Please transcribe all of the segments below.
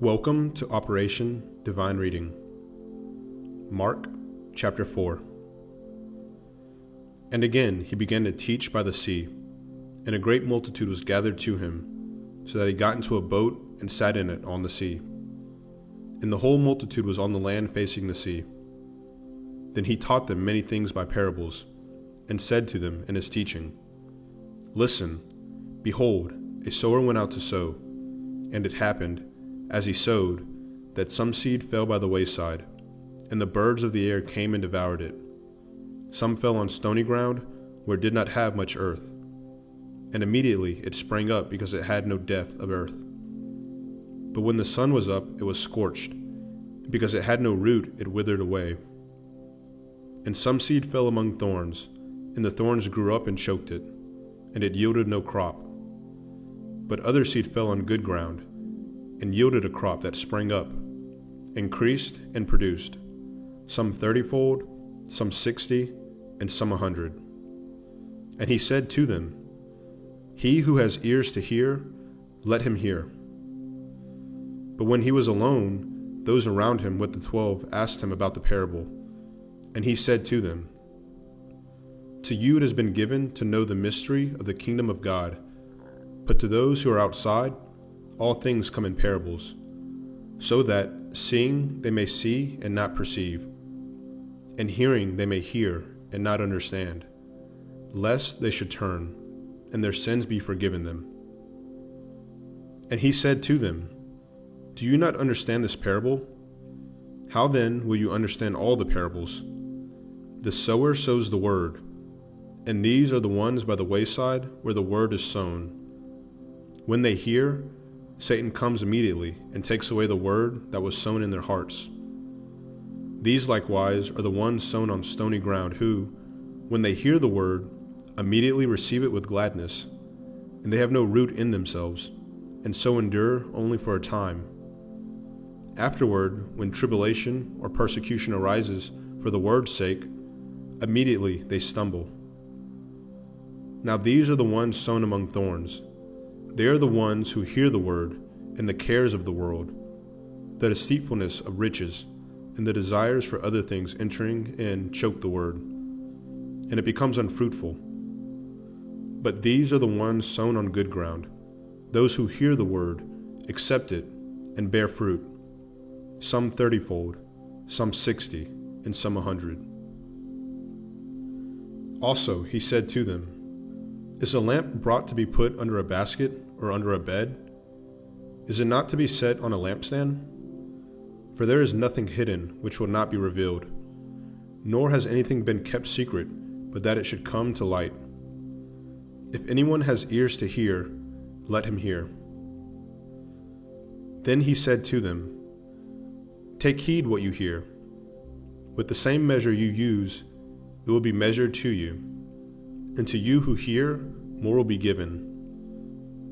Welcome to Operation Divine Reading. Mark chapter 4. And again he began to teach by the sea, and a great multitude was gathered to him, so that he got into a boat and sat in it on the sea. And the whole multitude was on the land facing the sea. Then he taught them many things by parables, and said to them in his teaching, Listen, behold, a sower went out to sow, and it happened, as he sowed, that some seed fell by the wayside, and the birds of the air came and devoured it. Some fell on stony ground, where it did not have much earth, and immediately it sprang up because it had no depth of earth. But when the sun was up, it was scorched, and because it had no root, it withered away. And some seed fell among thorns, and the thorns grew up and choked it, and it yielded no crop. But other seed fell on good ground, and yielded a crop that sprang up, increased, and produced, some 30-fold, some 60, and some 100. And he said to them, He who has ears to hear, let him hear. But when he was alone, those around him with the 12 asked him about the parable. And he said to them, To you it has been given to know the mystery of the kingdom of God, but to those who are outside, all things come in parables, so that, seeing they may see and not perceive, and hearing they may hear and not understand, lest they should turn, and their sins be forgiven them. And he said to them, Do you not understand this parable? How then will you understand all the parables? The sower sows the word, and these are the ones by the wayside where the word is sown. When they hear, Satan comes immediately and takes away the word that was sown in their hearts. These likewise are the ones sown on stony ground who, when they hear the word, immediately receive it with gladness, and they have no root in themselves, and so endure only for a time. Afterward, when tribulation or persecution arises for the word's sake, immediately they stumble. Now these are the ones sown among thorns. They are the ones who hear the word, and the cares of the world, the deceitfulness of riches, and the desires for other things entering in choke the word, and it becomes unfruitful. But these are the ones sown on good ground, those who hear the word, accept it, and bear fruit, some 30-fold, some 60, and some 100. Also he said to them, Is a lamp brought to be put under a basket or under a bed? Is it not to be set on a lampstand? For there is nothing hidden which will not be revealed, nor has anything been kept secret, but that it should come to light. If anyone has ears to hear, let him hear. Then he said to them, Take heed what you hear. With the same measure you use, it will be measured to you, and to you who hear, more will be given.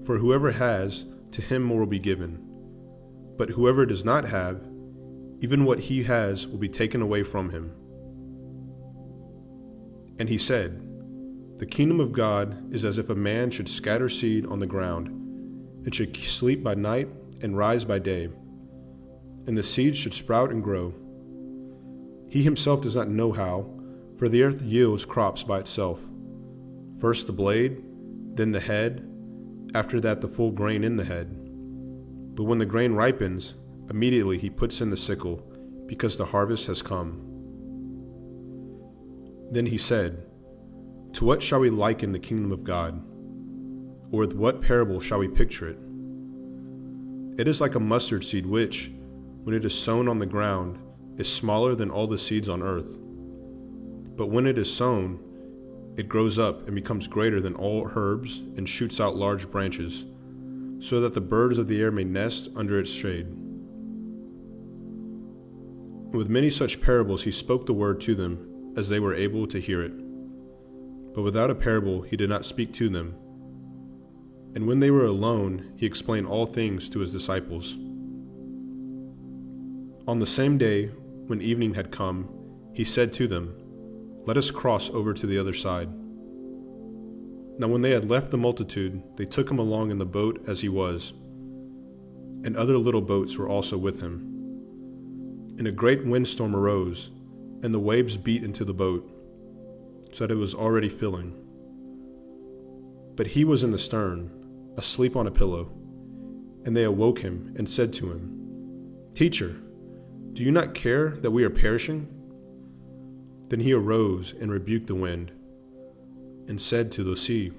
For whoever has, to him more will be given. But whoever does not have, even what he has will be taken away from him. And he said, The kingdom of God is as if a man should scatter seed on the ground, and should sleep by night and rise by day, and the seed should sprout and grow. He himself does not know how, for the earth yields crops by itself. First the blade, then the head, after that the full grain in the head. But when the grain ripens, immediately he puts in the sickle, because the harvest has come. Then he said, To what shall we liken the kingdom of God? Or with what parable shall we picture it? It is like a mustard seed which, when it is sown on the ground, is smaller than all the seeds on earth. But when it is sown, it grows up and becomes greater than all herbs and shoots out large branches, so that the birds of the air may nest under its shade. And with many such parables he spoke the word to them as they were able to hear it. But without a parable he did not speak to them. And when they were alone, he explained all things to his disciples. On the same day, when evening had come, he said to them, Let us cross over to the other side. Now when they had left the multitude, they took him along in the boat as he was. and other little boats were also with him. And a great windstorm arose, and the waves beat into the boat, so that it was already filling. But he was in the stern, asleep on a pillow. And they awoke him and said to him, "Teacher, do you not care that we are perishing?" Then he arose and rebuked the wind, and said to the sea,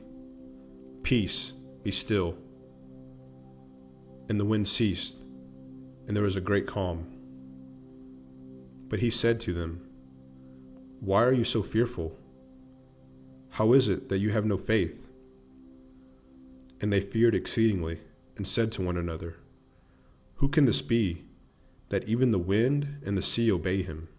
"Peace, be still." And the wind ceased, and there was a great calm. But he said to them, "Why are you so fearful? How is it that you have no faith?" And they feared exceedingly, and said to one another, "Who can this be, that even the wind and the sea obey him?"